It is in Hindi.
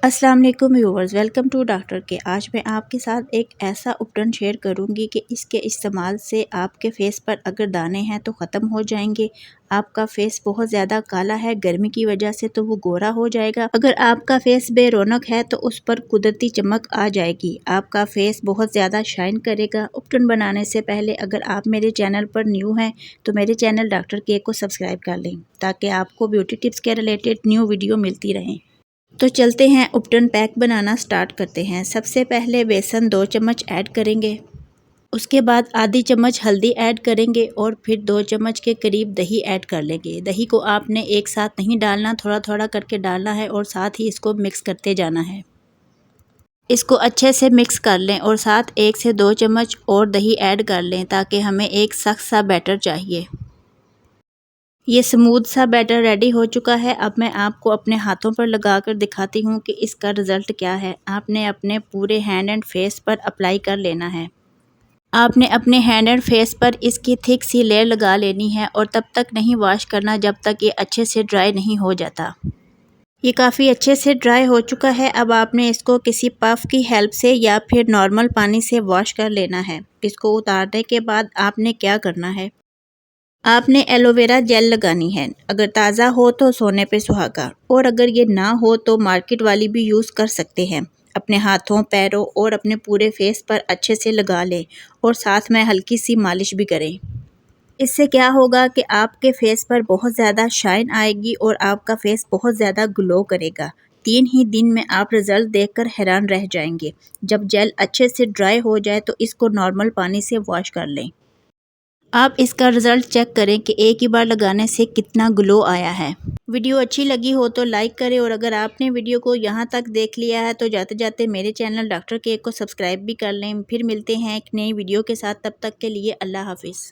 अस्सलाम वालेकुम व्यूवर्स, वेलकम टू डॉक्टर के। आज मैं आपके साथ एक ऐसा उपकरण शेयर करूंगी कि इसके इस्तेमाल से आपके फेस पर अगर दाने हैं तो ख़त्म हो जाएंगे। आपका फेस बहुत ज़्यादा काला है गर्मी की वजह से तो वो गोरा हो जाएगा। अगर आपका फेस बेरौनक है तो उस पर कुदरती चमक आ जाएगी। आपका फेस बहुत ज़्यादा शाइन करेगा। उपकरण बनाने से पहले अगर आप मेरे चैनल पर न्यू हैं तो मेरे चैनल डॉक्टर के को सब्सक्राइब कर लें ताकि आपको ब्यूटी टिप्स के रिलेटेड न्यू वीडियो मिलती रहें। तो चलते हैं उपटन पैक बनाना स्टार्ट करते हैं। सबसे पहले बेसन 2 चम्मच ऐड करेंगे। उसके बाद आधी चम्मच हल्दी ऐड करेंगे और फिर 2 चम्मच के करीब दही ऐड कर लेंगे। दही को आपने एक साथ नहीं डालना, थोड़ा थोड़ा करके डालना है और साथ ही इसको मिक्स करते जाना है। इसको अच्छे से मिक्स कर लें और साथ 1 से 2 चम्मच और दही ऐड कर लें ताकि हमें एक सख्त सा बैटर चाहिए। ये स्मूथ सा बैटर रेडी हो चुका है। अब मैं आपको अपने हाथों पर लगाकर दिखाती हूँ कि इसका रिज़ल्ट क्या है। आपने अपने पूरे हैंड एंड फेस पर अप्लाई कर लेना है। आपने अपने हैंड एंड फेस पर इसकी थिक सी लेयर लगा लेनी है और तब तक नहीं वॉश करना जब तक ये अच्छे से ड्राई नहीं हो जाता। ये काफ़ी अच्छे से ड्राई हो चुका है। अब आपने इसको किसी पफ की हेल्प से या फिर नॉर्मल पानी से वॉश कर लेना है। इसको उतारने के बाद आपने क्या करना है, आपने एलोवेरा जेल लगानी है। अगर ताज़ा हो तो सोने पे सुहागा और अगर ये ना हो तो मार्केट वाली भी यूज़ कर सकते हैं। अपने हाथों, पैरों और अपने पूरे फेस पर अच्छे से लगा लें और साथ में हल्की सी मालिश भी करें। इससे क्या होगा कि आपके फेस पर बहुत ज़्यादा शाइन आएगी और आपका फेस बहुत ज़्यादा ग्लो करेगा। 3 ही दिन में आप रिज़ल्ट देखकर हैरान रह जाएंगे। जब जेल अच्छे से ड्राई हो जाए तो इसको नॉर्मल पानी से वॉश कर लें। आप इसका रिज़ल्ट चेक करें कि एक ही बार लगाने से कितना ग्लो आया है। वीडियो अच्छी लगी हो तो लाइक करें और अगर आपने वीडियो को यहाँ तक देख लिया है तो जाते जाते मेरे चैनल डॉक्टर के को सब्सक्राइब भी कर लें। फिर मिलते हैं एक नई वीडियो के साथ, तब तक के लिए अल्लाह हाफिज़।